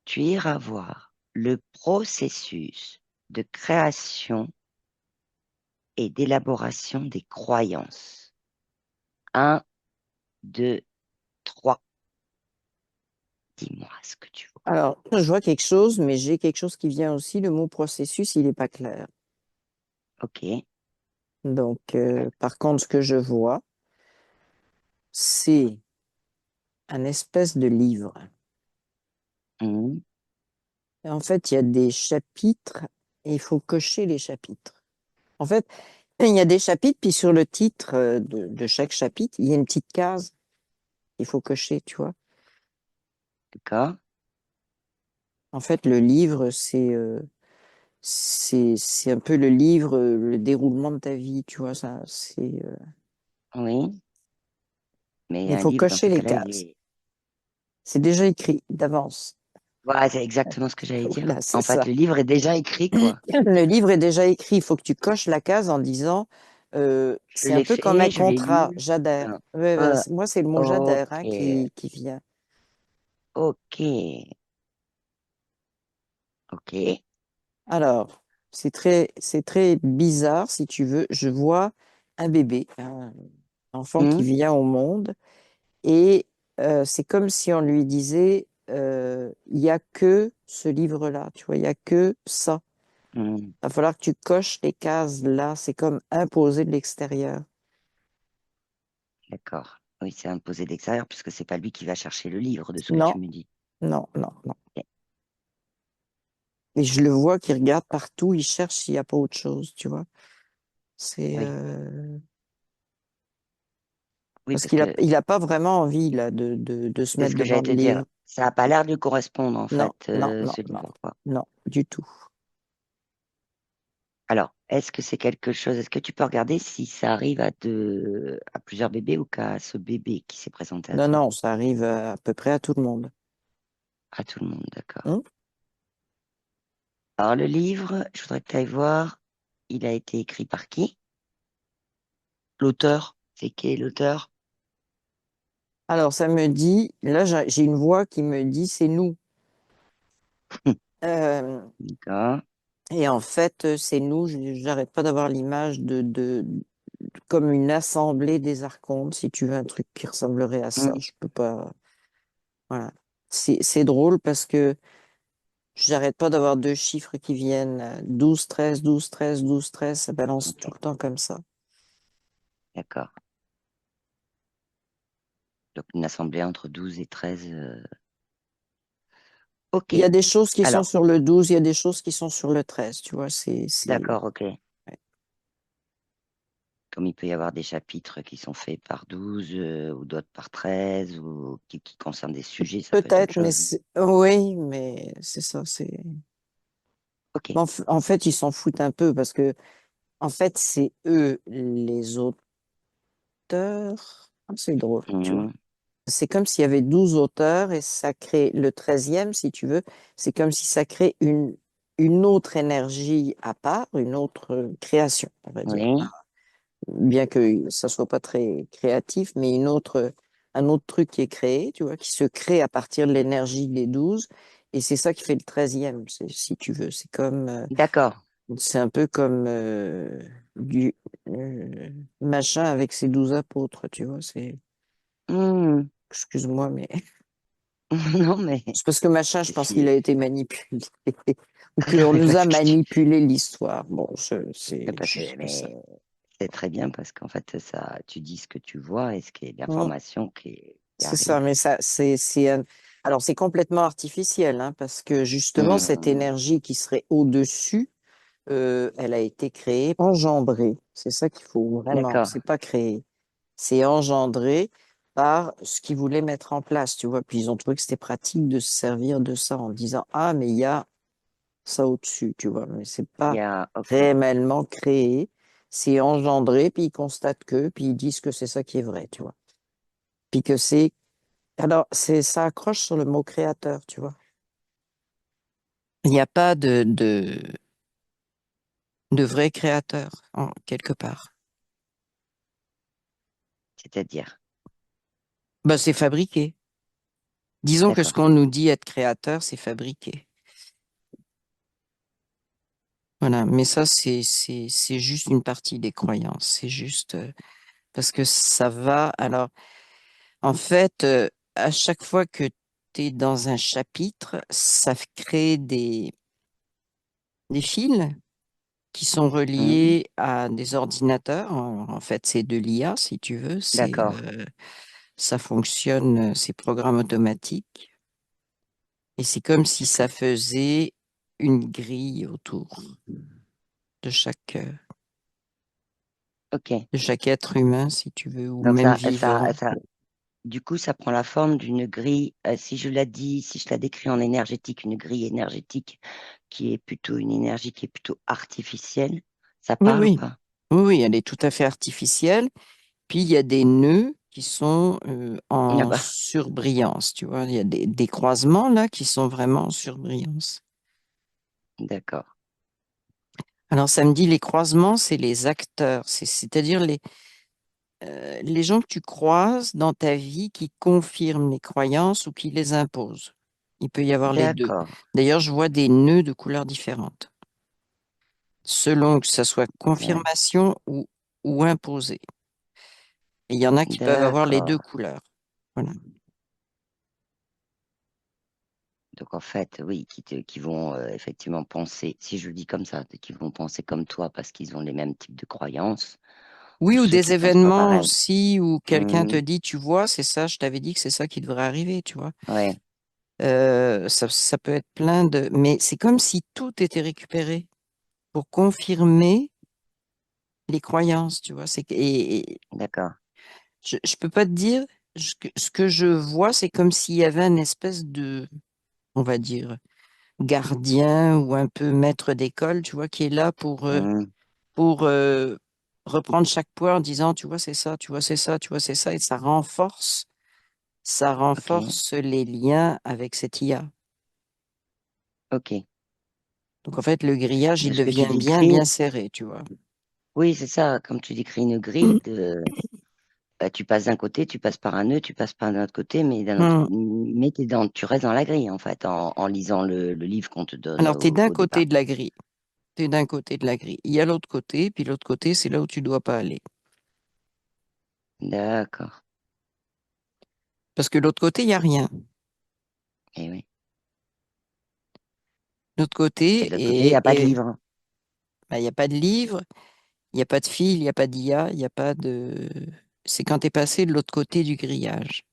tu iras voir le processus de création et d'élaboration des croyances. Un, deux, trois. Dis-moi ce que tu vois. Alors, je vois quelque chose, mais j'ai quelque chose qui vient aussi. Le mot processus, il n'est pas clair. Ok. Donc, par contre, ce que je vois, c'est un espèce de livre. Mhm. Et en fait, il y a des chapitres et il faut cocher les chapitres. En fait, il y a des chapitres, puis sur le titre de chaque chapitre, il y a une petite case qu'il faut cocher, tu vois. D'accord. En fait, le livre, c'est un peu le livre, le déroulement de ta vie, tu vois, ça, Oui. Mais il un faut livre, dans cocher ces les cas-là, cases. C'est déjà écrit d'avance. Voilà, c'est exactement ce que j'allais dire. Voilà, c'est En fait, ça. le livre est déjà écrit, quoi. Le livre est déjà écrit, il faut que tu coches la case en disant, Je c'est un l'ai peu comme un fait, je l'ai contrat, lu. j'adhère. Enfin, Ouais, ouais, moi, c'est le mot j'adhère ok. hein, qui vient. Ok. Ok. Alors, c'est très bizarre, si tu veux. Je vois un bébé, un enfant qui Hmm, vient au monde, et c'est comme si on lui disait, il n'y a que ce livre-là, tu vois, il n'y a que ça. hmm. Il va falloir que tu coches les cases là, c'est comme imposé de l'extérieur. D'accord. Oui, c'est imposé d'extérieur puisque c'est pas lui qui va chercher le livre de ce que Non, tu me dis. non, non, non. Ok. Et je le vois qui regarde partout, il cherche s'il n'y a pas autre chose, tu vois. C'est Oui. Oui, parce parce qu'il a, que il a pas vraiment envie là de se c'est mettre ce que devant j'allais le te dire. livre. Ça n'a pas l'air de correspondre, en Non, fait, non, non, ce non, livre, quoi. non, du tout. Alors, est-ce que c'est quelque chose, est-ce que tu peux regarder si ça arrive à plusieurs bébés ou qu'à ce bébé qui s'est présenté à Non, toi? non, ça arrive à peu près à tout le monde. À tout le monde, d'accord. Hein. Alors, le livre, je voudrais que tu ailles voir, il a été écrit par qui? L'auteur? C'est qui est l'auteur? Alors, ça me dit, là, j'ai une voix qui me dit, c'est nous. Euh, D'accord. et en fait, c'est nous, j'arrête pas d'avoir l'image comme une assemblée des archontes, si tu veux, un truc qui ressemblerait à ça. Hmm, Je peux pas. Voilà. C'est drôle parce que j'arrête pas d'avoir deux chiffres qui viennent 12, 13, 12, 13, 12, 13, ça balance tout ok, le temps comme ça. d'accord. Donc, une assemblée entre 12 et 13. Ok. Il y a des choses qui sont Alors, sur le 12, il y a des choses qui sont sur le 13, tu vois, d'accord, ok. ouais. Comme il peut y avoir des chapitres qui sont faits par 12 ou d'autres par 13 ou qui concernent des sujets, ça peut être autre Peut-être, mais chose. oui, mais c'est ça, Ok. En fait, ils s'en foutent un peu parce que, en fait, c'est eux les auteurs. Ah, c'est drôle, tu vois. Mhm, C'est comme s'il y avait 12 auteurs et ça crée le 13e, si tu veux. C'est comme si ça crée une autre énergie à part, une autre création, on va dire. oui, Bien que ça soit pas très créatif, mais un autre truc qui est créé, tu vois, qui se crée à partir de l'énergie des 12. Et c'est ça qui fait le 13e, si tu veux. d'accord. C'est un peu comme du machin avec ses 12 apôtres, tu vois. Hmm, Excuse-moi, mais non, mais c'est parce que machin, je pense qu'il si, a été manipulé. Ou qu'on nous a parce que manipulé l'histoire. Bon, c'est parce- juste ça. mais c'est très bien parce qu'en fait, ça, tu dis ce que tu vois et ce qui est Mm. l'information qui C'est ça, arrive. mais alors c'est complètement artificiel, hein, parce que justement, cette Hmm, énergie qui serait au-dessus, elle a été créée, engendrée. C'est ça qu'il faut vraiment, d'accord. c'est pas créé. C'est engendré par ce qu'ils voulaient mettre en place, tu vois. Puis ils ont trouvé que c'était pratique de se servir de ça en disant, ah, mais il y a ça au-dessus, tu vois. Mais c'est Il pas y a, ok, réellement créé, c'est engendré, puis ils constatent puis ils disent que c'est ça qui est vrai, tu vois. Puis que alors, ça accroche sur le mot créateur, tu vois. Il n'y a pas de vrai créateur, quelque part. c'est-à-dire. Bah, c'est fabriqué. Disons que ce D'accord. qu'on nous dit être créateur, c'est fabriqué. Voilà, mais ça, c'est juste une partie des croyances. C'est juste parce que ça va. Alors, en fait, à chaque fois que tu es dans un chapitre, ça crée des fils qui sont Mhm. reliés à des ordinateurs. En fait, c'est de l'IA, si tu veux. D'accord. Ça fonctionne, c'est programme automatique. Et c'est comme si ça D'accord. faisait une grille autour de Ok. de chaque être humain, si tu veux, ou Donc même vivant. du coup, ça prend la forme d'une grille. Si je la décris en énergétique, une grille énergétique qui est plutôt une énergie qui est plutôt artificielle, ça Oui, parle ou oui. pas? Oui, oui, elle est tout à fait artificielle. Puis il y a des nœuds qui sont Ah en bah, surbrillance, tu vois. Il y a des croisements là qui sont vraiment en surbrillance. d'accord. Alors ça me dit les croisements, c'est les acteurs, c'est-à-dire les gens que tu croises dans ta vie qui confirment les croyances ou qui les imposent. Il peut y avoir les deux. D'accord. D'ailleurs, je vois des nœuds de couleurs différentes, selon que ça soit D'ac- confirmation ou imposé. Et il y en a qui peuvent avoir les deux D'accord. couleurs. Voilà. Donc en fait, oui, qui vont effectivement penser, si je le dis comme ça, qui vont penser comme toi parce qu'ils ont les mêmes types de croyances, ou Oui, ou ceux des qui pensent pas événements pareil. aussi où quelqu'un te Mhm. dit, tu vois, c'est ça, je t'avais dit que c'est ça qui devrait arriver, tu vois. Ouais, Ça peut être plein de... Mais c'est comme si tout était récupéré pour confirmer les croyances, tu vois. Et d'accord. je peux pas te dire, ce que je vois, c'est comme s'il y avait une espèce de, on va dire, gardien ou un peu maître d'école, tu vois, qui est là Mhm. pour reprendre chaque point en disant, tu vois, c'est ça, tu vois, c'est ça, tu vois, c'est ça, et ça Ok, renforce les liens avec cette IA. ok. Donc en fait, le grillage, il Parce que devient tu bien, décris, bien serré, tu vois. oui, c'est ça, comme tu décris une grille bah, tu passes d'un côté, tu passes par un nœud, tu passes par un autre côté, mais Hmm. tu restes dans la grille, en fait, en lisant le livre qu'on te donne Alors, tu es d'un au départ. côté de la grille. Tu es d'un côté de la grille. Il y a l'autre côté, puis l'autre côté, c'est là où tu dois pas aller. D'accord. Parce que l'autre côté, il n'y a rien. Et oui. L'autre Et côté, de l'autre côté, il n'y a pas de livre. bah, il n'y a pas de livre, il n'y a pas de fil, il n'y a pas d'IA, il n'y a pas de... C'est quand tu es passé de l'autre côté du grillage.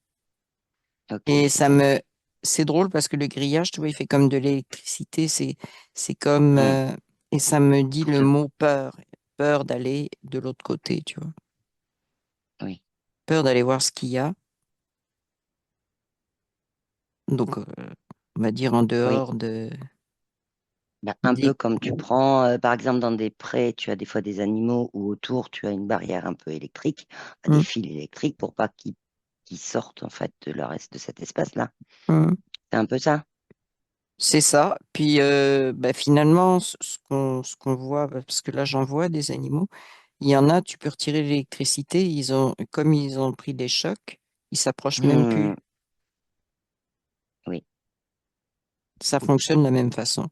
Ok, Et ok. c'est drôle parce que le grillage, tu vois, il fait comme de l'électricité. C'est comme, Hmm. et ça me dit Pour le te... mot peur. Peur d'aller de l'autre côté, tu vois. Oui, Peur d'aller voir ce qu'il y a. Donc, on va dire en oui. dehors Bah, un des... peu comme tu prends, par exemple, dans des prés, tu as des fois des animaux où autour, tu as une barrière un peu électrique, des Hum, fils électriques pour pas qu'ils sortent, en fait, de leur, de cet espace-là. hum. C'est un peu ça? C'est ça. Puis, bah, finalement, ce qu'on voit, parce que là, j'en vois des animaux, il y en a, tu peux retirer l'électricité, comme ils ont pris des chocs, ils s'approchent même Hmm. plus. Oui, Ça fonctionne de la même façon.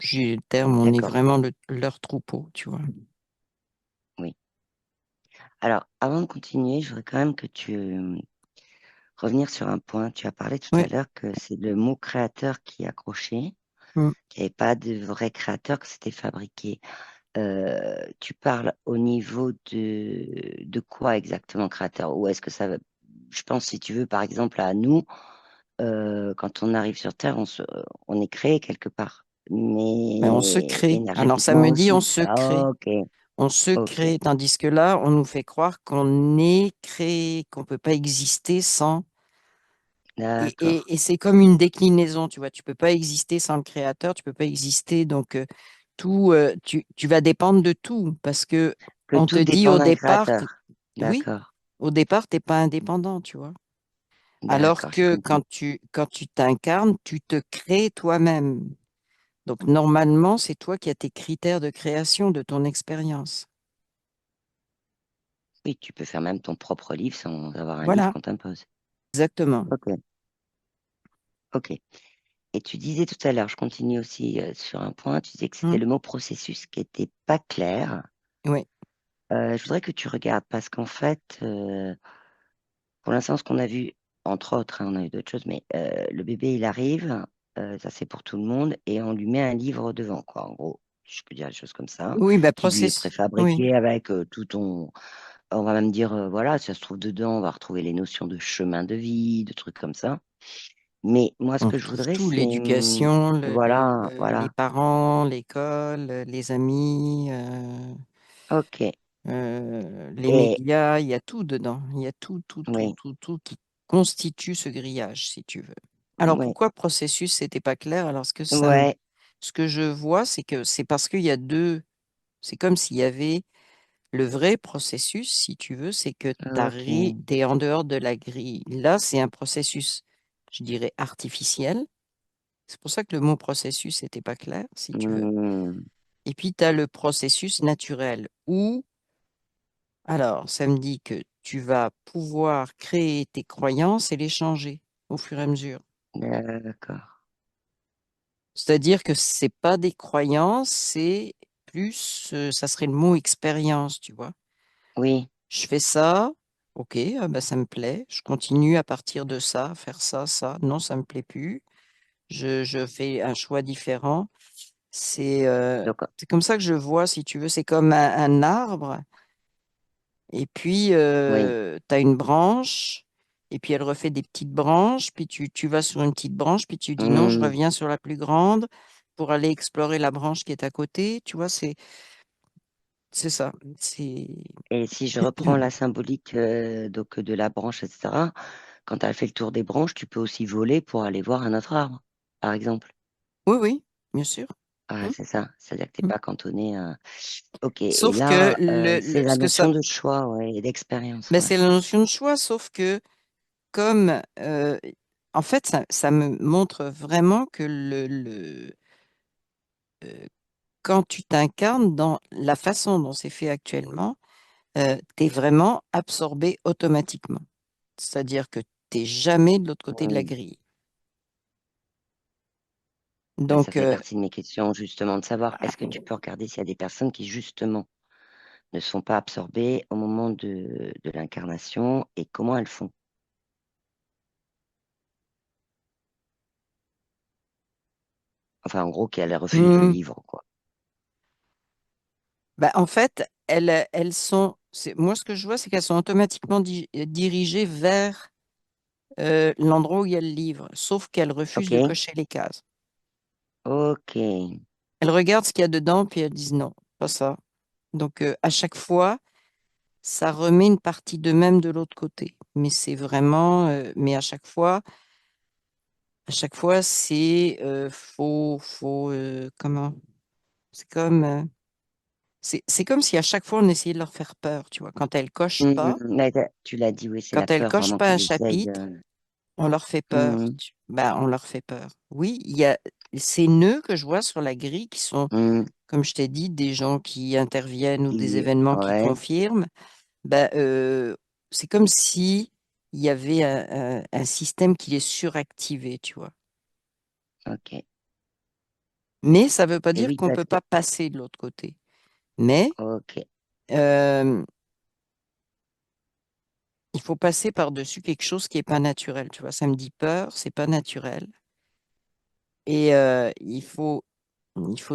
J'ai le terme, on est d'accord. vraiment leur troupeau, tu vois. Oui. Alors, avant de continuer, je voudrais quand même que tu revenir sur un point. Tu as parlé tout Oui. à l'heure que c'est le mot créateur qui est accroché, Hum. qu'il n'y avait pas de vrai créateur, que c'était fabriqué. Tu parles au niveau de quoi exactement créateur? Ou est-ce que ça va... Je pense, si tu veux, par exemple, à nous, quand on arrive sur Terre, on est créé quelque part, Mais on se mais crée. Alors ça énergétiquement me dit on aussi. se Ah, crée. ok, On se ok, crée, tandis que là, on nous fait croire qu'on est créé, qu'on ne peut pas exister sans. d'accord. Et c'est comme une déclinaison, tu vois. Tu peux pas exister sans le créateur, tu peux pas exister. Donc, tu vas dépendre de tout parce que Que on te tout dit dépend au d'un départ que, créateur. oui, D'accord, au départ, t'es pas indépendant, tu vois. Alors d'accord, j'ai que compris. quand tu t'incarnes, tu te crées toi-même. Donc, normalement, c'est toi qui as tes critères de création de ton expérience. Oui, tu peux faire même ton propre livre sans avoir un livre Voilà. qu'on t'impose. Exactement. Ok, ok. Et tu disais tout à l'heure, je continue aussi sur un point, tu disais que c'était Mm. le mot processus qui était pas clair. Oui, Je voudrais que tu regardes parce qu'en fait, pour l'instant, ce qu'on a vu, entre autres, hein, on a eu d'autres choses, mais le bébé, il arrive, ça c'est pour tout le monde, et on lui met un livre devant, quoi, en gros. Je peux dire des choses comme ça, oui, bah, qui lui est processus. Oui. préfabriqué avec tout ton. On va même dire, voilà, si ça se trouve dedans, on va retrouver les notions de chemin de vie, de trucs comme ça. Mais moi, ce On que je retrouve voudrais, tout, c'est. l'éducation, Voilà, les voilà. parents, l'école, les amis, Ok. les Et médias, il y a tout dedans. Il y a tout, tout, tout, oui, tout, tout qui constitue ce grillage, si tu veux. Alors oui, pourquoi processus, c'était pas clair? Alors ouais, ce que je vois, c'est que c'est parce qu'il y a deux, c'est comme s'il y avait le vrai processus, si tu veux, c'est que tu ok. es en dehors de la grille. Là, c'est un processus, je dirais, artificiel. C'est pour ça que le mot processus n'était pas clair, si tu veux. Hmm, Et puis, tu as le processus naturel où, alors, ça me dit que tu vas pouvoir créer tes croyances et les changer au fur et à mesure. d'accord. C'est-à-dire que c'est pas des croyances, c'est plus, ça serait le mot expérience, tu vois. Oui. Je fais ça, ok, ah bah, ça me plaît. Je continue à partir de ça, à faire ça, ça. Non, ça me plaît plus. Je fais un choix différent. Donc, C'est comme ça que je vois, si tu veux. C'est comme un arbre. Et puis, oui. tu as une branche. Et puis, elle refait des petites branches. Puis, tu vas sur une petite branche. Puis, tu dis non, je Hmm. reviens sur la plus grande pour aller explorer la branche qui est à côté. Tu vois, c'est ça. C'est... Et si je reprends la symbolique donc de la branche, etc., quand tu as fait le tour des branches, tu peux aussi voler pour aller voir un autre arbre, par exemple. Oui, oui, bien sûr. Ah, Mm, c'est ça. C'est-à-dire que tu n'es mm. pas cantonné à. Ok. Et Sauf que là, c'est la ce que ça, notion de choix, ouais, et d'expérience, ben, ouais. c'est la notion de choix, sauf que comme en fait, ça me montre vraiment que euh, quand tu t'incarnes dans la façon dont c'est fait actuellement, tu es vraiment absorbé automatiquement. C'est-à-dire que tu n'es jamais de l'autre côté de la Hmm. grille. Ben, ça Donc, fait partie de mes questions, justement, de savoir est-ce que tu peux regarder s'il y a des personnes qui, justement, ne sont pas absorbées au moment de l'incarnation et comment elles font. Enfin, en gros, qu'elles refusent le hmm, livre, quoi. bah, en fait, elles sont, moi ce que je vois, c'est qu'elles sont automatiquement dirigées vers l'endroit où il y a le livre, sauf qu'elles refusent de Ok? cocher les cases. Ok. Elles regardent ce qu'il y a dedans, puis elles disent non, pas ça. Donc, à chaque fois, ça remet une partie d'eux-mêmes de l'autre côté. Mais c'est vraiment, mais à chaque fois, c'est comment? C'est comme, c'est comme si à chaque fois on essayait de leur faire peur, tu vois. Mais tu l'as dit, oui, c'est la Quand elles peur cochent vraiment pas qui un les aide. chapitre, on leur fait peur. Mhm, Ben, on leur fait peur. Oui, il y a ces nœuds que je vois sur la grille qui sont, mhm, comme je t'ai dit, des gens qui interviennent ou des qui, événements qui ouais, confirment. Ben, c'est comme si il y avait un système qui est suractivé, tu vois. ok. Mais ça ne veut pas Et dire oui, qu'on ne parce peut que, pas passer de l'autre côté. Mais ok, euh, il faut passer par-dessus quelque chose qui n'est pas naturel, tu vois. Ça me dit peur, c'est pas naturel. Et il faut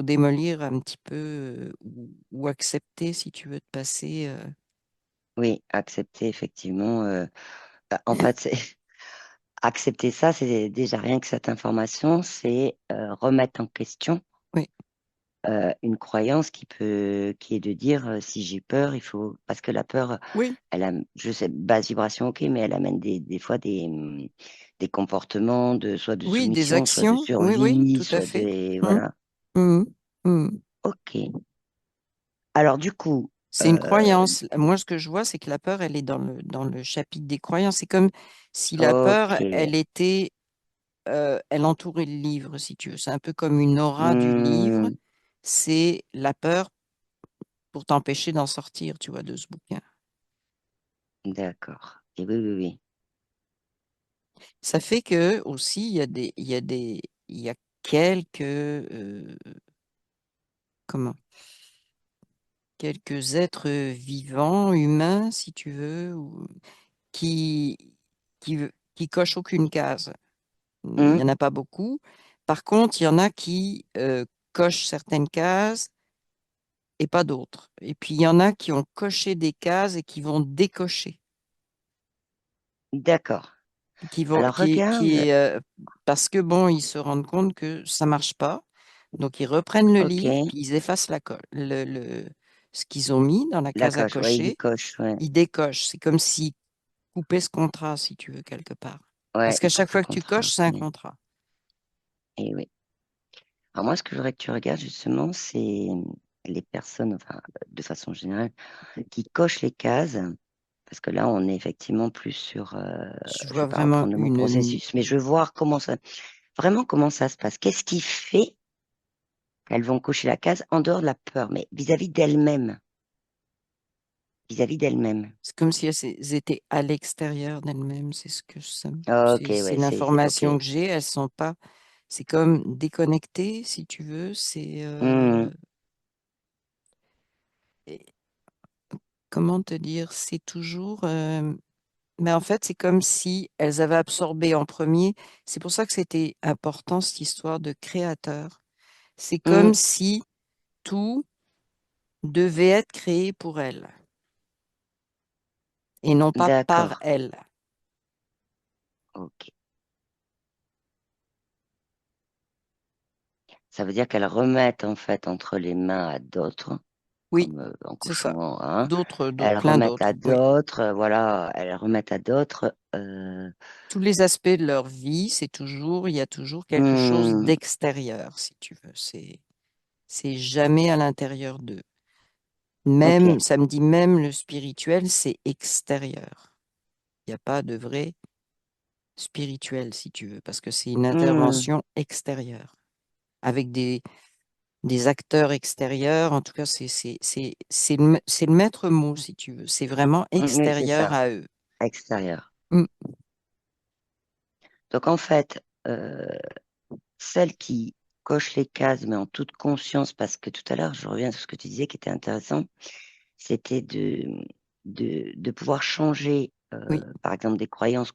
démolir un petit peu ou accepter, si tu veux, de passer. oui, accepter effectivement. Bah, en fait, c'est accepter ça, c'est déjà rien que cette information, c'est remettre en question Oui, une croyance qui est de dire si j'ai peur, il faut, parce que la peur, oui, elle a, je sais, basse vibration, ok, mais elle amène des fois des comportements soit de oui, des soumission, soit de actions. Oui, oui, survie, tout à soit fait. de, Hum, voilà. hum, hum. Ok. Alors du coup, C'est une euh, croyance. Moi, ce que je vois, c'est que la peur, elle est dans le chapitre des croyances. C'est comme si la peur, ok. elle était, elle entourait le livre, si tu veux. C'est un peu comme une aura du livre. Hmm, C'est la peur pour t'empêcher d'en sortir, tu vois, de ce bouquin. d'accord. Et oui, oui, oui. Ça fait que aussi, il y a quelques, comment, quelques êtres vivants, humains, si tu veux, qui, qui cochent aucune case. Il n'y Hum, en a pas beaucoup. Par contre, il y en a qui cochent certaines cases et pas d'autres. Et puis, il y en a qui ont coché des cases et qui vont décocher. d'accord. Qui vont, Alors regarde, parce que bon, ils se rendent compte que ça marche pas. Donc, ils reprennent le livre, ok, puis ils effacent ce qu'ils ont mis dans la la case à coche, ouais, il cocher. coche, ouais, Ils décochent. C'est comme s'ils coupaient ce contrat, si tu veux, quelque part. ouais, Parce qu'à il chaque coupe le fois que tu contrat, coches, c'est un ok. contrat. Et oui. Alors moi, ce que je voudrais que tu regardes justement, c'est les personnes, enfin, de façon générale, qui cochent les cases, parce que là, on est effectivement plus sur, Je je vois vais pas vraiment reprendre le mot une. processus, mais je veux voir comment ça, vraiment comment ça se passe. Qu'est-ce qui fait qu'elles vont cocher la case en dehors de la peur, mais vis-à-vis d'elles-mêmes, vis-à-vis d'elles-mêmes. C'est comme si elles étaient à l'extérieur d'elles-mêmes. C'est ce que Ok, c'est ouais, c'est, ok. l'information que j'ai. Elles sont pas. C'est comme déconnectées, si tu veux. Hmm, Et comment te dire? C'est toujours. Mais en fait, c'est comme si elles avaient absorbé en premier. C'est pour ça que c'était important, cette histoire de créateur. C'est hmm, comme si tout devait être créé pour elles et non pas par d'accord, elles. ok. Ça veut dire qu'elles remettent en fait entre les mains à d'autres, Oui, comme en c'est ça. cochon, hein. D'autres, Elles plein remettent à d'autres. Oui. d'autres, voilà, elles remettent à d'autres. Tous les aspects de leur vie, il y a toujours quelque chose Hmm, d'extérieur, si tu veux. C'est jamais à l'intérieur d'eux. ok, Même, ça me dit même le spirituel, c'est extérieur. Il n'y a pas de vrai spirituel, si tu veux, parce que c'est une hmm, intervention extérieure, avec des acteurs extérieurs. En tout cas, c'est le maître mot, si tu veux. C'est vraiment oui, c'est extérieur ça, à eux. extérieur. Mm. Donc en fait, celles qui cochent les cases, mais en toute conscience, parce que tout à l'heure, je reviens sur ce que tu disais qui était intéressant, c'était de pouvoir changer, Oui, par exemple, des croyances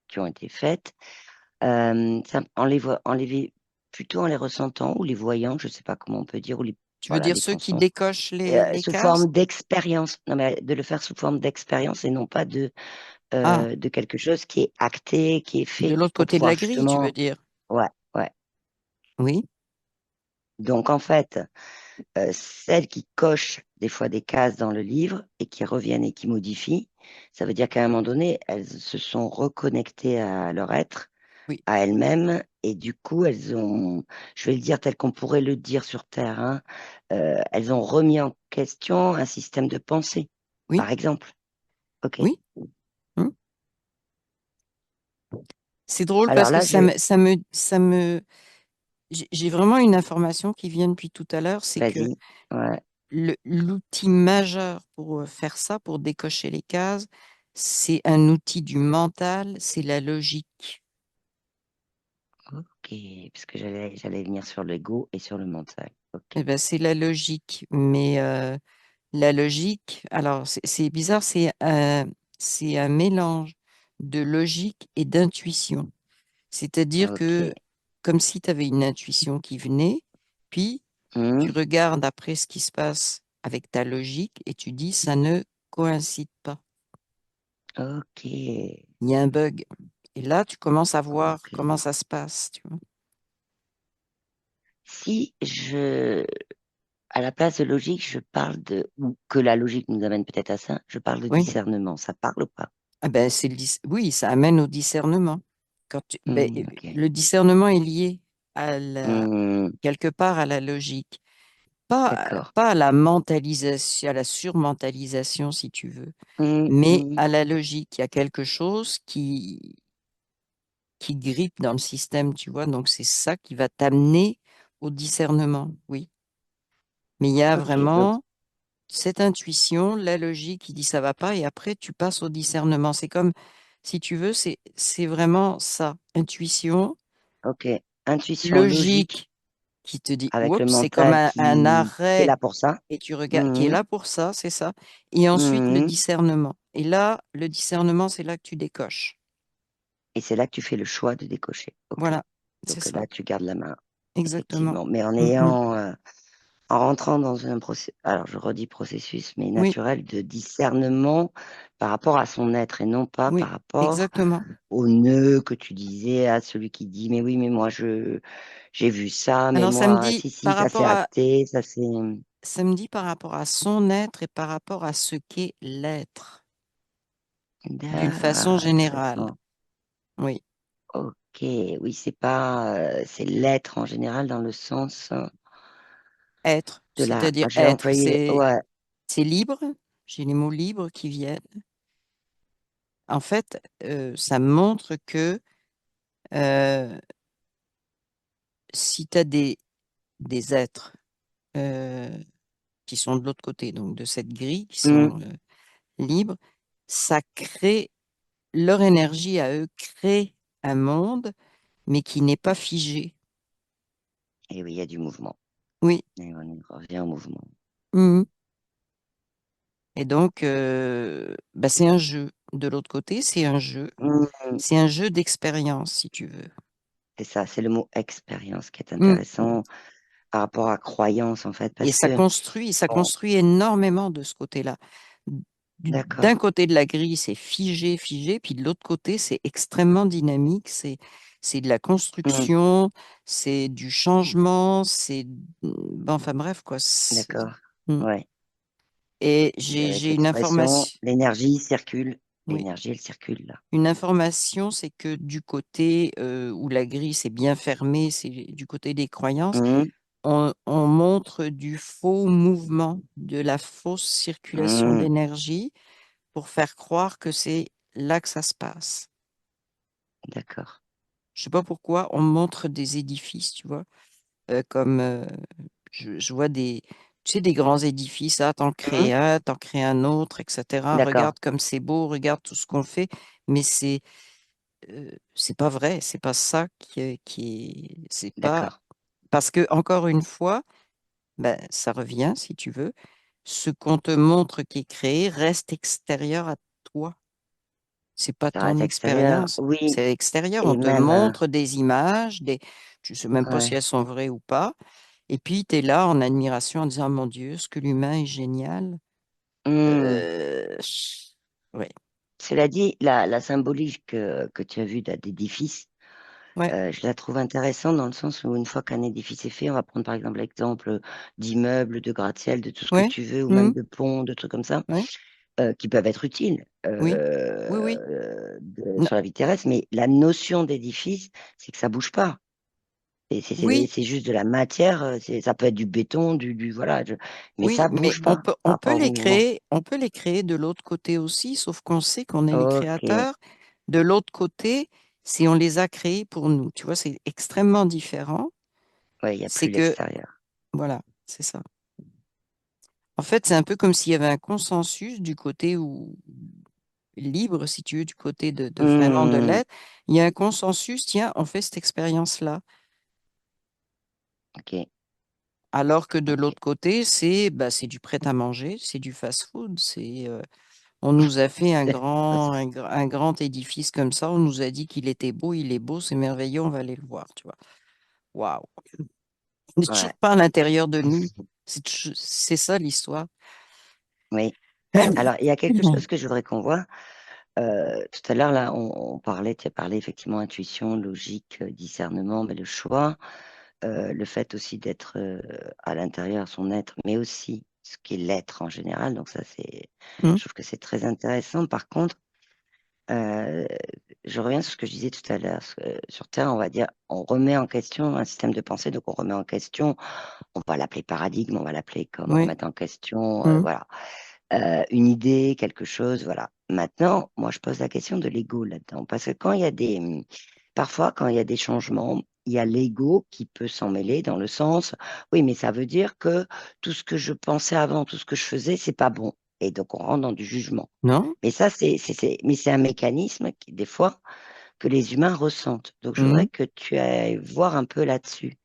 qui ont été faites, plutôt en les ressentant ou les voyant, je ne sais pas comment on peut dire, ou tu veux voilà, dire les ceux qui pensant, décochent les sous cases? forme d'expérience. Non, mais de le faire sous forme d'expérience et non pas Ah, de quelque chose qui est acté, qui est de fait l'autre pour côté de la pouvoir grille, tu veux justement, dire? ouais, ouais. Oui, Donc en fait, celles qui cochent des fois des cases dans le livre et qui reviennent et qui modifient, ça veut dire qu'à un moment donné, elles se sont reconnectées à leur être, oui, à elles-mêmes, et du coup, elles ont, je vais le dire tel qu'on pourrait le dire sur Terre, hein, elles ont remis en question un système de pensée, oui, par exemple. OK. oui. Hmm. C'est drôle Alors parce que là, je, j'ai vraiment une information qui vient depuis tout à l'heure, c'est que vas-y. Ouais. l'outil majeur pour faire ça, pour décocher les cases, c'est un outil du mental, c'est la logique. OK. Parce que j'allais venir sur l'ego et sur le mental. OK. Eh ben, c'est la logique, mais la logique, alors c'est bizarre, c'est un mélange de logique et d'intuition. C'est-à-dire que OK. comme si tu avais une intuition qui venait, puis tu Hmm. regardes après ce qui se passe avec ta logique et tu dis ça ne coïncide pas. OK. Il y a un bug. Et là, tu commences à voir OK. comment ça se passe, tu vois. Si je, à la place de logique, je parle ou que la logique nous amène peut-être à ça, je parle de Oui. discernement. Ça parle ou pas? Ah ben, oui, ça amène au discernement. OK. Le discernement est lié Hmm, quelque part à la logique. d'accord. Pas à la mentalisation, à la surmentalisation, si tu veux, Hmm, mais hmm, à la logique. Il y a quelque chose qui grippe dans le système, tu vois. Donc, c'est ça qui va t'amener au discernement, oui. Mais il y a ok, donc, vraiment cette intuition, la logique qui dit ça va pas, et après, tu passes au discernement. C'est comme si tu veux, c'est vraiment ça. Intuition, Ok. Intuition logique logique qui te dit, avec le oups, c'est comme mental un qui est arrêt là pour ça. et tu regardes, qui est Mhm. là pour ça, c'est ça. Et ensuite, le Mhm. discernement. Et là, le discernement, c'est là que tu décoches. Et c'est là que tu fais le choix de décocher. Ok. Voilà, c'est Donc ça. là, tu gardes la main, Exactement. effectivement. Mais en Mm, mm. ayant, en rentrant dans un processus, alors je redis processus, mais Oui, naturel de discernement par rapport à son être et non pas oui, par rapport exactement. au nœud que tu disais à celui qui dit, mais oui, mais moi, j'ai vu ça, mais Alors, moi, si, si, ça c'est acté, ça c'est, ça me dit par rapport à son être et par rapport à ce qu'est l'être, d'une façon générale. intéressant. Oui, Ok, oui, c'est pas, c'est l'être en général dans le sens être, de la, c'est-à-dire je vais être, employer, ouais, c'est libre. J'ai les mots libres qui viennent. En fait, ça montre que euh, si tu as des êtres euh, qui sont de l'autre côté, donc de cette grille, qui hum, sont libres, ça crée, leur énergie à eux crée un monde, mais qui n'est pas figé. et oui, il y a du mouvement. Oui. Et on y revient au mouvement. Mhm. Et donc, bah, c'est un jeu. De l'autre côté, c'est un jeu. Hum, C'est un jeu d'expérience, si tu veux. c'est ça, c'est le mot expérience qui est Mm. intéressant par rapport à croyance, en fait, Et parce que, ça bon, construit énormément de ce côté-là. D'un d'accord. côté de la grille, c'est figé, figé, puis de l'autre côté, c'est extrêmement dynamique. C'est de la Hum, construction, c'est du changement, c'est, ben, enfin bref, quoi. d'accord. Mm. Ouais. Et Puis avec j'ai une l'expression, information. l'énergie circule. Oui. L'énergie, elle circule là. Une information, c'est que du côté où la grille s'est bien fermée, c'est du côté des croyances, Hum, on montre du faux mouvement, de la fausse circulation hum, d'énergie pour faire croire que c'est là que ça se passe. d'accord. Je sais pas pourquoi on montre des édifices, tu vois, comme je vois tu sais, des grands édifices, ah, Hum, t'en crées un autre, etc. d'accord. Regarde comme c'est beau, regarde tout ce qu'on fait, mais c'est pas vrai, c'est pas ça c'est pas D'accord. parce que encore une fois, ben, ça revient si tu veux, ce qu'on te montre qui est créé reste extérieur à toi. C'est pas Ça ton reste extérieur. expérience, Oui. c'est extérieur. On Et te même, montre des images, tu sais même pas si ouais. elles sont vraies ou pas, et puis tu es là en admiration en disant mon Dieu, ce que l'humain est génial. Hum. Euh, ouais, Cela dit, la symbolique que tu as vue d'édifice, ouais, je la trouve intéressante dans le sens où une fois qu'un édifice est fait, on va prendre par exemple l'exemple d'immeubles, de gratte-ciel, de tout ce que ouais, tu veux, ou même hum, de ponts, de trucs comme ça, ouais, qui peuvent être utiles oui, oui, oui. sur la vie terrestre. Mais la notion d'édifice, c'est que ça bouge pas. Et Oui, c'est juste de la matière, ça peut être du béton, voilà, mais oui, ça mais bouge pas par rapport au mouvement. on peut les créer de l'autre côté aussi, sauf qu'on sait qu'on est les Ok, créateurs. De l'autre côté, si on les a créés pour nous, tu vois, c'est extrêmement différent. ouais, il n'y a C'est plus que, l'extérieur. voilà, c'est ça. En fait, c'est un peu comme s'il y avait un consensus du côté où, libre, si tu veux, du côté de vraiment de Hmm, l'être. Il y a un consensus, tiens, on fait cette expérience-là. ok, Alors que de ok. l'autre côté, c'est du prêt-à-manger, c'est du fast-food, on nous a fait un grand édifice comme ça, on nous a dit qu'il était beau, il est beau, c'est merveilleux, on va aller le voir, tu vois. Waouh! On n'est toujours Ouais, pas à l'intérieur de nous. C'est ça l'histoire. oui. Alors, il y a quelque chose que je voudrais qu'on voit. Tout à l'heure, là, on parlait, tu as parlé effectivement intuition, logique, discernement, mais le choix, le fait aussi d'être à l'intérieur, son être, mais aussi ce qu'est l'être en général. Donc ça, Hmm, je trouve que c'est très intéressant. Par contre, euh, je reviens sur ce que je disais tout à l'heure. Sur Terre, on va dire, on remet en question un système de pensée, donc on remet en question, on va l'appeler paradigme, on va l'appeler comme oui. remettre en question, Hmm, voilà, une idée, quelque chose, voilà. Maintenant, moi, je pose la question de l'ego là-dedans, parce que parfois, quand il y a des changements, il y a l'ego qui peut s'en mêler dans le sens, oui, mais ça veut dire que tout ce que je pensais avant, tout ce que je faisais, c'est pas bon. Et donc, on rentre dans du jugement. Non? Mais ça, mais c'est un mécanisme qui, des fois, que les humains ressentent. Donc, je voudrais Mhm. que tu ailles voir un peu là-dessus.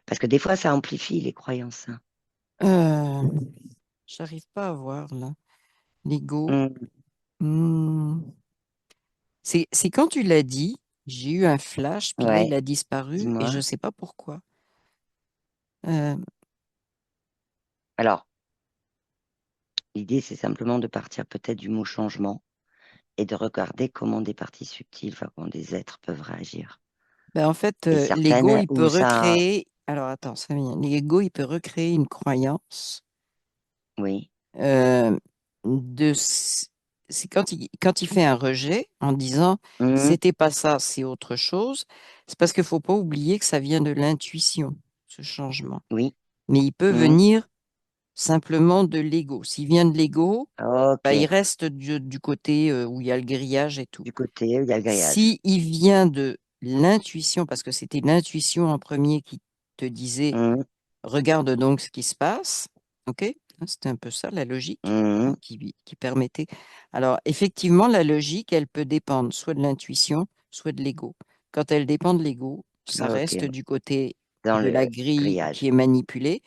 Parce que des fois, ça amplifie les croyances, hein. Euh, j'arrive pas à voir là. L'ego. Mm. Hmm. C'est quand tu l'as dit, j'ai eu un flash, puis là, il Ouais, a disparu et je dis-moi. ne sais pas pourquoi. Euh, Alors, l'idée, c'est simplement de partir peut-être du mot changement et de regarder comment des parties subtiles, enfin, comment des êtres peuvent réagir. ben, en fait, Et l'ego, certaines il peut où ça, recréer. Alors, attends, ça vient. L'ego, il peut recréer une croyance. oui, euh, de... s- C'est quand il fait un rejet en disant mhm, c'était pas ça, c'est autre chose. C'est parce qu'il faut pas oublier que ça vient de l'intuition, ce changement. oui, Mais il peut mhm, venir simplement de l'ego. S'il vient de l'ego, bah, il ok. reste du côté où il y a le grillage et tout. Du côté, il y a le grillage. Si il vient de l'intuition, parce que c'était l'intuition en premier qui te disait Mhm, regarde donc ce qui se passe, ok? C'était un peu ça la logique, mhm, hein, qui permettait. Alors effectivement, la logique, elle peut dépendre soit de l'intuition, soit de l'ego. Quand elle dépend de l'ego, ça ok, reste du côté dans de le la grille qui grillage. est manipulée.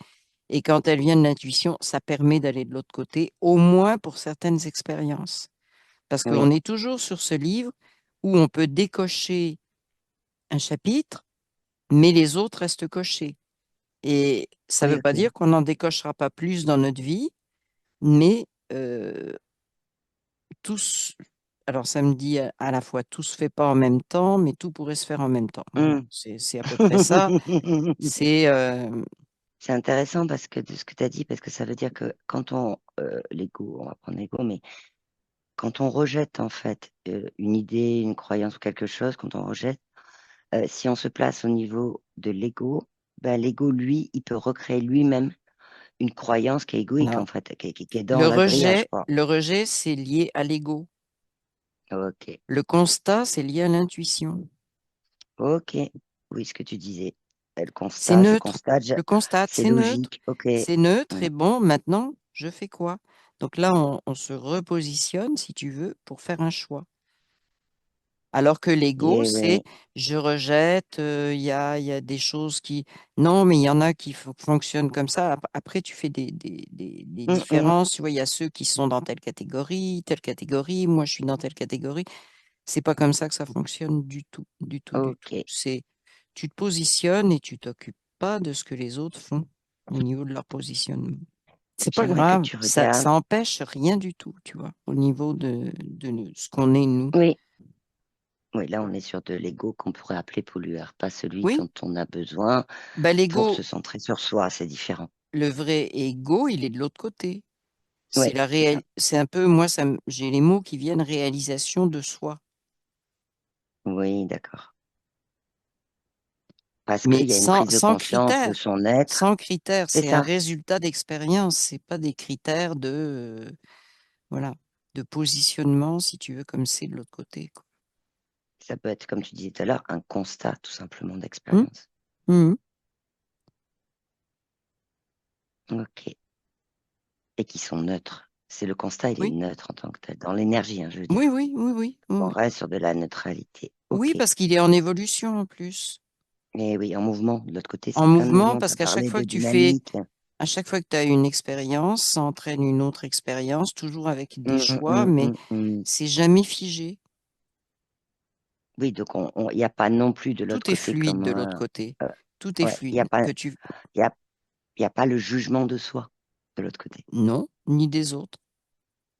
Et quand elle vient de l'intuition, ça permet d'aller de l'autre côté, au moins pour certaines expériences. Parce qu'on Oui, est toujours sur ce livre où on peut décocher un chapitre, mais les autres restent cochés. Et ça ne oui, veut pas ok. dire qu'on n'en décochera pas plus dans notre vie, mais tous, alors ça me dit à la fois tout se fait pas en même temps, mais tout pourrait se faire en même temps. Voilà, Mhm. c'est à peu près ça. C'est C'est intéressant parce que de ce que tu as dit, parce que ça veut dire que quand l'ego, on va prendre l'ego, mais quand on rejette en fait une idée, une croyance ou quelque chose, quand on rejette, si on se place au niveau de l'ego, ben, l'ego, lui, il peut recréer lui-même une croyance qui est égoïque non. en fait, qui est dans le grillage, quoi. Le rejet, c'est lié à l'ego. Ok, Le constat, c'est lié à l'intuition. ok. Oui, ce que tu disais. Le C'est constat, je neutre. constate, Le constat, c'est c'est neutre. logique. Ok. C'est neutre Mm. et bon, maintenant, je fais quoi? Donc là, on se repositionne, si tu veux, pour faire un choix. Alors que l'ego, Et c'est oui. je rejette, il y a des choses qui... Non, mais il y en a qui fonctionnent comme ça. Après, tu fais des Mm, mm. différences. Tu vois, il y a ceux qui sont dans telle catégorie, telle catégorie. Moi, je suis dans telle catégorie. C'est pas comme ça que ça fonctionne du tout, du tout, du tout. Ok. C'est tu te positionnes et tu t'occupes pas de ce que les autres font au niveau de leur positionnement. C'est pas J'aimerais que grave. tu Ça regardes. empêche rien du tout, tu vois, au niveau de ce qu'on est nous. Oui. Oui, là, on est sur de l'ego qu'on pourrait appeler pollueur, pas celui Oui, dont on a besoin bah, pour l'ego, se centrer sur soi. C'est différent. le vrai ego, il est de l'autre côté. Oui, c'est ça. C'est un peu, moi, j'ai les mots qui viennent réalisation de soi. Oui, d'accord. Parce Mais qu'il y a une prise de sans conscience de critères. son être. Sans critères. C'est C'est un ça. résultat d'expérience. C'est pas des critères voilà, de positionnement, si tu veux, comme c'est de l'autre côté, quoi. Ça peut être, comme tu disais tout à l'heure, un constat tout simplement Hum, d'expérience. hum. Ok. Et qui sont neutres. C'est le constat, il est Oui, neutre en tant que tel. Dans l'énergie, hein, je veux oui, dire. oui, oui, oui, oui, On oui. reste sur de la neutralité. Oui, Ok. parce qu'il est en évolution en plus. Et oui, en mouvement. De l'autre côté, En c'est plein de mouvement, mouvements. Tu parce as qu'à chaque parlé fois de que tu fais dynamique. à chaque fois que tu as une expérience, ça entraîne une autre expérience, toujours avec des Hum, hum, choix, hum, mais hum, hum. c'est jamais figé. Oui, donc il n'y a pas non plus de l'autre Tout est côté fluide comme de l'autre côté. euh, Tout est ouais, il n'y a fluide. pas, il y a, il y a pas le jugement de soi de l'autre côté. Non, ni des autres.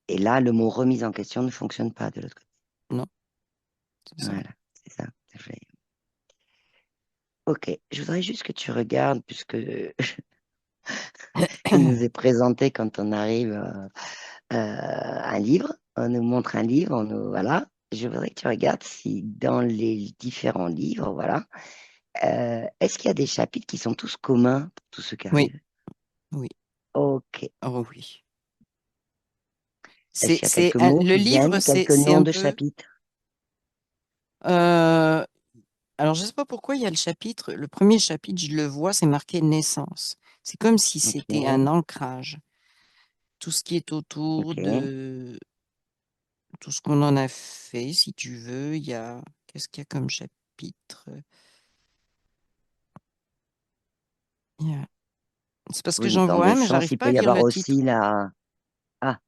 Et là, le mot remise en question ne fonctionne pas de l'autre côté. Non, c'est ça. Voilà, c'est ça. Ok, je voudrais juste que tu regardes, puisque il nous est présenté quand on arrive un livre, on nous montre un livre, voilà. Je voudrais que tu regardes si dans les différents livres, voilà, est-ce qu'il y a des chapitres qui sont tous communs pour tous ceux qui Oui, arrivent? oui, Ok. oh oui. Est-ce qu'il y a quelques mots Le qui livre, viennent, quelques c'est noms un de peu. chapitres? euh, alors, je ne sais pas pourquoi il y a le chapitre. Le premier chapitre, je le vois, c'est marqué naissance. C'est comme si c'était un Ok. ancrage. tout ce qui est autour ok. de tout ce qu'on en a fait, si tu veux. Il y a, qu'est-ce qu'il y a comme chapitre? Il y a- C'est parce que Oui, j'en dans vois un, mais naissance, j'arrive il pas peut à y lire avoir le aussi titre. la... Ah,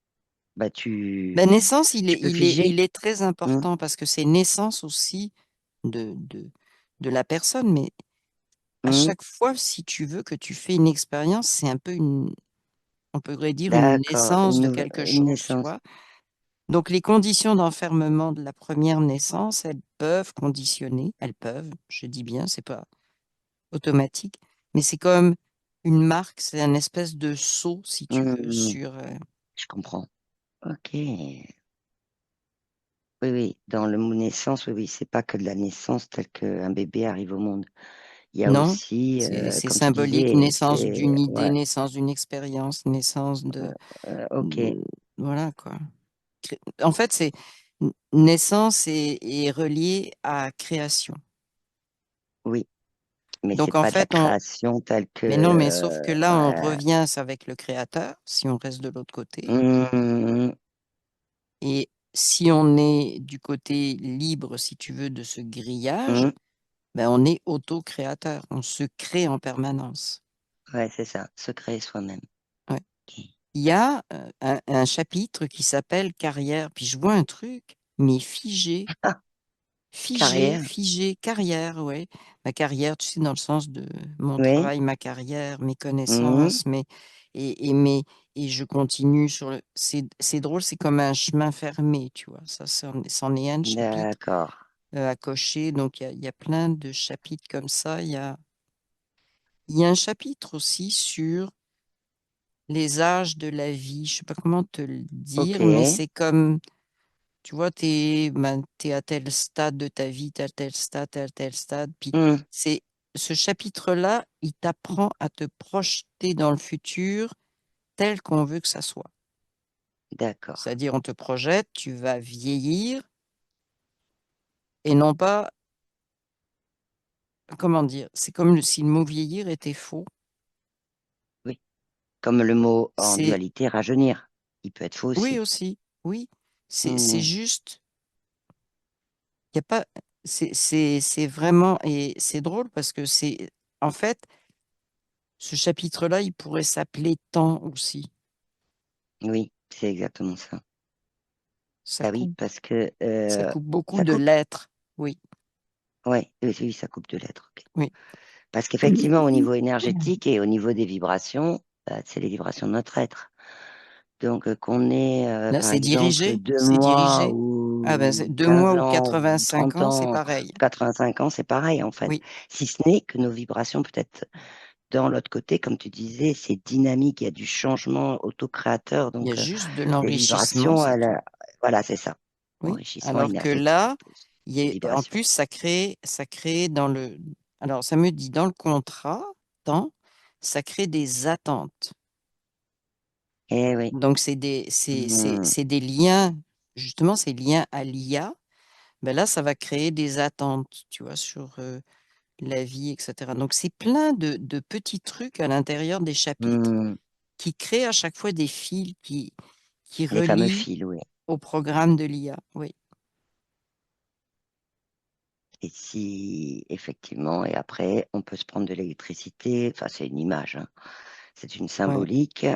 bah Ben, naissance, tu peux figer. il est très Hmm, important parce que c'est naissance aussi de la personne. Mais à hmm, chaque fois, si tu veux que tu fais une expérience, c'est un peu on pourrait dire une d'accord, naissance de quelque une chose, tu naissance. vois. Donc, les conditions d'enfermement de la première naissance, elles peuvent conditionner, elles peuvent, je dis bien, c'est pas automatique, mais c'est comme une marque, c'est un espèce de sceau, si tu veux, Hmm, sur... je comprends. Ok. Oui, oui, dans le mot naissance, oui, oui, c'est pas que de la naissance telle qu'un bébé arrive au monde. Il y a Non, aussi, c'est comme tu symbolique, disais, naissance d'une idée, ouais, naissance d'une expérience, naissance ok, voilà, quoi. En fait, c'est... Naissance est reliée à création. oui, mais c'est Donc, en pas de la fait, on... création telle que, Mais non, mais sauf que là, on ouais. revient avec le créateur, si on reste de l'autre côté. Hmm, Et si on est du côté libre, si tu veux, de ce grillage, hmm, ben on est auto-créateur. On se crée en permanence. ouais, c'est ça, se créer soi-même. Ouais. Ok. Il y a un chapitre qui s'appelle Carrière. Puis je vois un truc, mais Ah, carrière, figé, carrière, ouais. Ma carrière, tu sais, dans le sens de mon oui, travail, ma carrière, mes hmm, connaissances, et, et, mes, et je continue sur le. C'est drôle, c'est comme un chemin fermé, tu vois. Ça, c'en est un chapitre d'accord, à cocher. Donc, il y a plein de chapitres comme ça. Il y a un chapitre aussi sur les âges de la vie. Je sais pas comment te le ok, dire, mais c'est comme, tu vois, t'es à tel stade de ta vie, tel stade, tel stade. Puis hmm, c'est ce chapitre-là, il t'apprend à te projeter dans le futur tel qu'on veut que ça soit. d'accord, C'est-à-dire, on te projette, tu vas vieillir et non pas, comment dire, c'est comme si le mot vieillir était faux. oui. Comme le mot en C'est, dualité rajeunir, il peut être faux oui aussi. aussi, oui, c'est Hmm, juste. Il y a pas, c'est vraiment, et c'est drôle parce que en fait, ce chapitre-là, il pourrait s'appeler temps aussi. oui, c'est exactement ça. Ça Bah oui, coupe, parce que ça coupe beaucoup ça de coupe. lettres. Oui, Ouais, oui, oui, ça coupe de lettres. Ok. oui. Parce qu'effectivement, au niveau énergétique et au niveau des vibrations, bah, c'est les vibrations de notre être. Donc, qu'on ait, Là, par exemple, deux c'est mois dirigé. Ah ben, ou 2 mois 15 ou ans ou 85 30 ans, c'est ans, pareil. 85 ans, c'est pareil en fait. Oui, Si ce n'est que nos vibrations, peut-être dans l'autre côté, comme tu disais, c'est dynamique, il y a du changement autocréateur. il y a Donc, juste de les l'enrichissement, vibrations, c'est tout. voilà, c'est ça. Oui. Enrichissement Alors que énergétique en là, plus, il y en vibration. plus, ça crée dans le. Alors, ça me dit dans le contrat, temps, ça crée des attentes. Eh oui. Donc, Hmm, c'est des liens, justement, ces liens à l'IA. Ben là, ça va créer des attentes, tu vois, sur la vie, etc. Donc, c'est plein de petits trucs à l'intérieur des chapitres hmm. qui créent à chaque fois des fils qui Les fameux relient fils, oui. au programme de l'IA. Oui, Et si, effectivement, et après, on peut se prendre de l'électricité, enfin, c'est une image, hein. C'est une ouais. symbolique,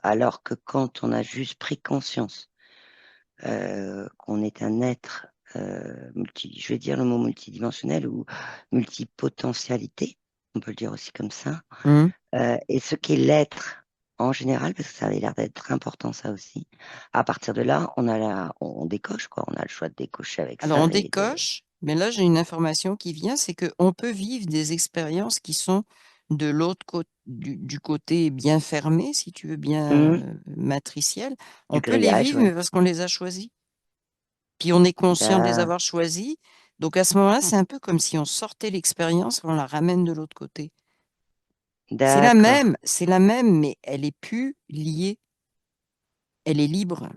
alors que quand on a juste pris conscience qu'on est un être je vais dire le mot multidimensionnel ou multipotentialité, on peut le dire aussi comme ça, Mhm. et ce qu'est l'être en général, parce que ça avait l'air d'être important ça aussi. À partir de là, on décoche quoi, on a le choix de décocher avec Alors, on ça et de. décoche, mais là, j'ai une information qui vient, c'est qu'on peut vivre des expériences qui sont de l'autre côté, du côté bien fermé, si tu veux, bien Hmm, matriciel. du On peut les grillage, vivre, ouais. mais parce qu'on les a choisis. Puis on est conscient de les avoir choisis. Donc à ce moment-là, c'est un peu comme si on sortait l'expérience, on la ramène de l'autre côté. D'accord. C'est la même, mais elle est plus liée. Elle est libre,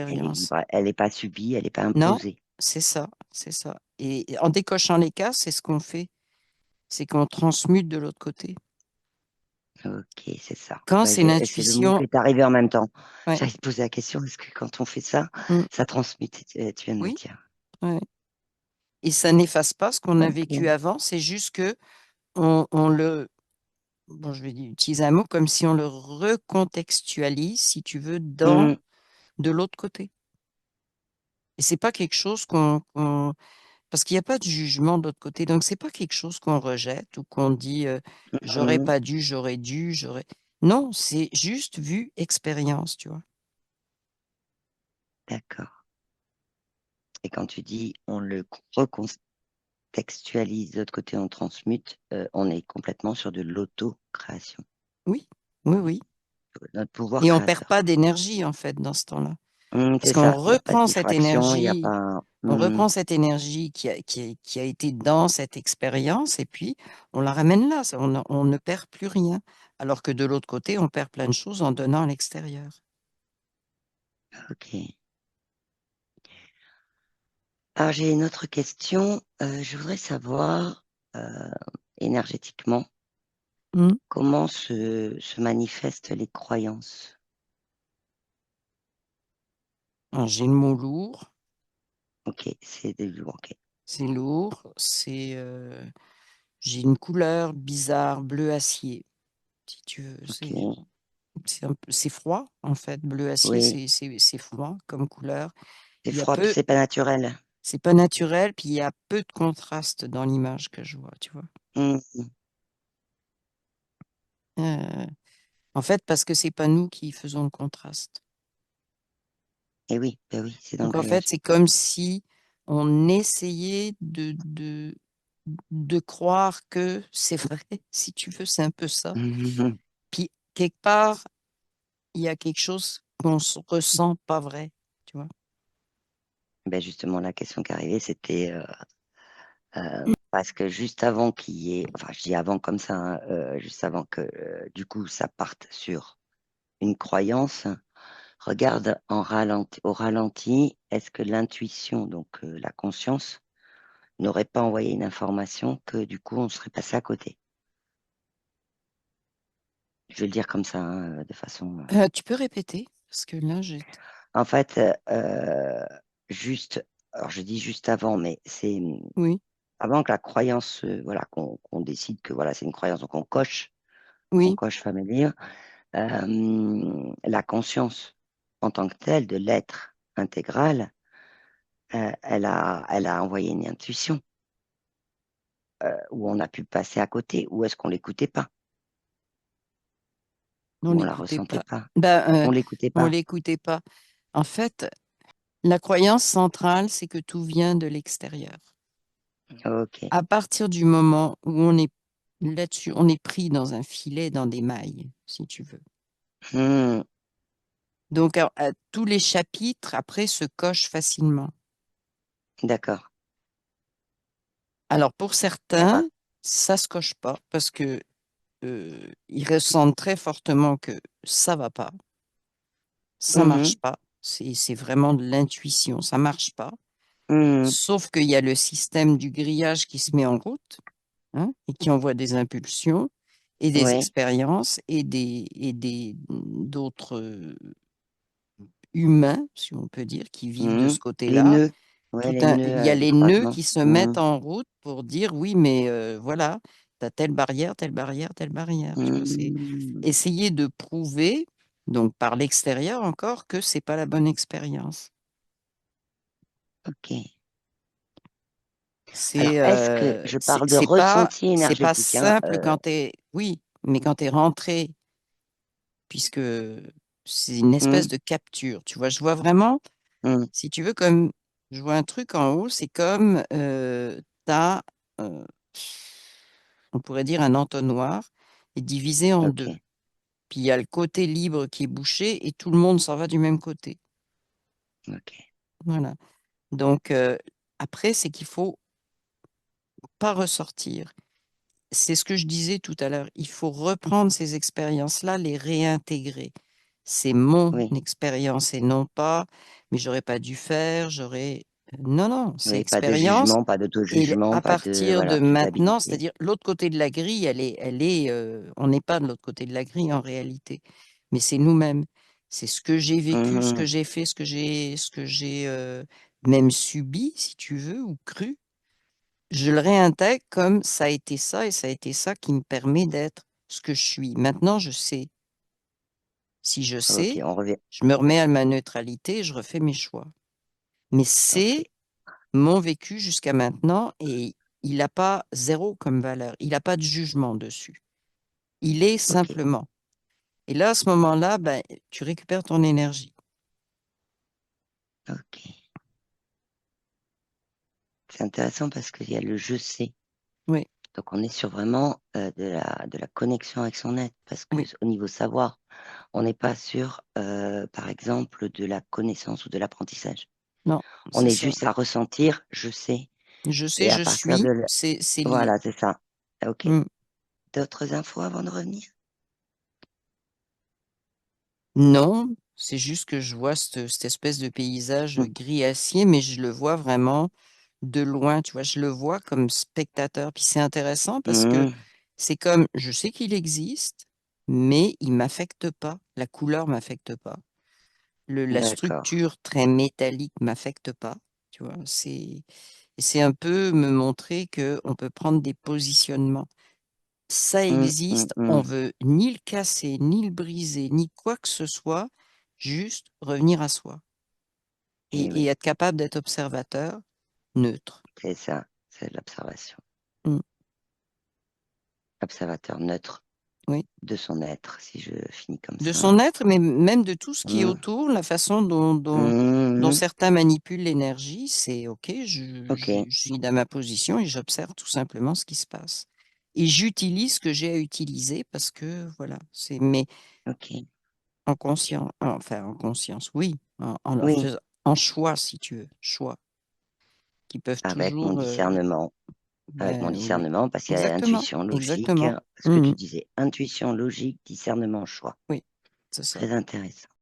Elle est l'expérience. libre, elle n'est pas subie, elle n'est pas Non, imposée. c'est ça, c'est ça. Et en décochant les cas, c'est ce qu'on fait. C'est qu'on transmute de l'autre côté. Ok, c'est ça. Quand Ouais, c'est une c'est le mot qui intuition, est arrivé en même temps. ouais, J'allais te poser la question, est-ce que quand on fait ça, mm, ça transmute? Tu viens de me oui, dire. ouais. Et ça n'efface pas ce qu'on a vécu Ok. avant, c'est juste que on le, bon, je vais utiliser un mot comme si on le recontextualise, si tu veux, Hmm, de l'autre côté. Et c'est pas quelque chose parce qu'il n'y a pas de jugement de l'autre côté, donc c'est pas quelque chose qu'on rejette ou qu'on dit j'aurais hmm, pas dû, j'aurais dû, j'aurais. Non, c'est juste vu expérience, tu vois. d'accord. Et quand tu dis on le recontextualise, de l'autre côté on transmute, on est complètement sur de l'auto-création, Oui, oui, oui. notre pouvoir Et on perd créateur. pas d'énergie en fait dans ce temps-là. Parce C'est qu'on ça, il n'y a pas de reprend cette distraction, il n'y a énergie, pas. on reprend cette énergie qui a été dans cette expérience et puis on la ramène là. On ne perd plus rien. Alors que de l'autre côté, on perd plein de choses en donnant à l'extérieur. Ok. Alors j'ai une autre question. Je voudrais savoir euh, énergétiquement Hmm. comment se manifestent les croyances. Alors, j'ai le mot lourd, Ok, c'est des lourds. Ok, c'est lourd, j'ai une couleur bizarre, bleu acier, si tu veux. ok. C'est froid en fait, bleu acier, Oui, c'est froid comme couleur. c'est Il y a froid, puis peu, c'est pas naturel. c'est pas naturel, puis il y a peu de contraste dans l'image que je vois, tu vois. Hmm. Euh, En fait, parce que c'est pas nous qui faisons le contraste. Et oui, ben oui, c'est dans le Donc en fait, grillage. c'est comme si on essayait de croire que c'est vrai, si tu veux, c'est un peu ça. Mhm. Puis quelque part, il y a quelque chose qu'on se ressent pas vrai, tu vois. Ben justement, la question qui arrivait, c'était parce que juste avant qu'il y ait, enfin je dis avant comme ça, hein, juste avant que du coup ça parte sur une croyance, regarde au ralenti, est-ce que l'intuition, donc la conscience, n'aurait pas envoyé une information que du coup on serait passé à côté? Je vais le dire comme ça, hein, de façon. Tu peux répéter? Parce que là, En fait, juste, alors je dis juste avant, mais c'est Oui, avant que la croyance, voilà, qu'on décide que voilà, c'est une croyance, donc on oui. coche familier, la conscience en tant que telle de l'être intégral, elle a envoyé une intuition où on a pu passer à côté, ou est-ce qu'on l'écoutait pas, On ou on la l'écoutait ressentait pas. pas, Ben, on l'écoutait on pas. l'écoutait pas. En fait, la croyance centrale, c'est que tout vient de l'extérieur. Ok. À partir du moment où on est là-dessus, on est pris dans un filet, dans des mailles, si tu veux. Hmm, Donc, tous les chapitres, après, se cochent facilement. d'accord. Alors, pour Et certains, ça se coche pas parce que ils ressentent très fortement que ça va pas, ça marche mhm, pas. C'est vraiment de l'intuition, ça marche pas. mhm, Sauf qu'il y a le système du grillage qui se met en route, hein, et qui envoie des impulsions et des oui. expériences d'autres humains, si on peut dire, qui vivent de ce Les côté-là. nœuds, ouais, les Il nœuds y a de les nœuds croisement. qui se mettent Mhm, en route pour dire oui, mais voilà, tu as telle barrière, telle barrière, telle barrière. Tu vois, c'est mhm. essayer de prouver, donc par l'extérieur encore, que c'est pas la bonne expérience. Ok. Alors, C'est est-ce que je parle de c'est pas ressenti c'est pas énergétique, hein, simple quand t'es oui, mais quand tu es rentré, puisque c'est une espèce mhm, de capture. Tu vois, je vois vraiment, mhm, si tu veux, comme je vois un truc en haut, c'est comme tu as, on pourrait dire un entonnoir est divisé en deux. ok, Puis il y a le côté libre qui est bouché et tout le monde s'en va du même côté. ok, Voilà. Donc après, c'est qu'il faut pas ressortir. C'est ce que je disais tout à l'heure. Il faut reprendre ces expériences-là, les réintégrer. C'est mon oui, expérience et non pas, mais j'aurais pas dû faire, j'aurais. Non, non, c'est Oui, pas de expérience. jugement, pas Et d'auto-jugement, à pas de partir de voilà, maintenant, culpabilité. c'est-à-dire l'autre côté de la grille, on n'est pas de l'autre côté de la grille en réalité, mais c'est nous-mêmes. C'est ce que j'ai vécu, ce que Mhm. j'ai fait, ce que j'ai même subi, si tu veux, ou cru. Je le réintègre comme ça a été ça et ça a été ça qui me permet d'être ce que je suis. Maintenant, je sais. Si je Ok, sais, on revient. je me remets à ma neutralité et je refais mes choix. Mais c'est Ok, mon vécu jusqu'à maintenant et il n'a pas zéro comme valeur. Il n'a pas de jugement dessus. Il est ok, simplement. Et là, à ce moment-là, ben, tu récupères ton énergie. ok. C'est intéressant parce qu'il y a le je sais. Oui, Donc on est sur vraiment de la connexion avec son être parce que oui, au niveau savoir, on n'est pas sur, par exemple, de la connaissance ou de l'apprentissage. non, On c'est est ça. juste à ressentir, je sais. Je sais, Et à je partir suis, de c'est lié. voilà, c'est ça. Ok. Mm. D'autres infos avant de revenir? Non, c'est juste que je vois cette espèce de paysage Mm. gris acier, mais je le vois vraiment de loin, tu vois, je le vois comme spectateur. Puis c'est intéressant parce que Mm. c'est comme, je sais qu'il existe, mais il m'affecte pas. La couleur m'affecte pas. La D'accord. structure très métallique m'affecte pas. Tu vois, c'est un peu me montrer que on peut prendre des positionnements. Ça Mm, mm, existe, on mm. veut ni le casser, ni le briser, ni quoi que ce soit, juste revenir à soi Et et oui, être capable d'être observateur neutre. c'est ça, c'est de l'observation. Mm. Observateur neutre Oui. de son être, si je finis comme De ça. son être, mais même de tout ce qui est Mm. autour, la façon dont Mhm. certains manipulent l'énergie, c'est OK, Ok, je suis dans ma position et j'observe tout simplement ce qui se passe. Et j'utilise ce que j'ai à utiliser parce que voilà, mais ok. en conscience, enfin en conscience, oui, Oui, en choix si tu veux, choix qui peuvent avec mon toujours, discernement. Avec mon ben oui, discernement, parce qu'il y a exactement, intuition, logique, exactement. ce que Mhm. tu disais, intuition, logique, discernement, choix. Oui, c'est ça. Très intéressant.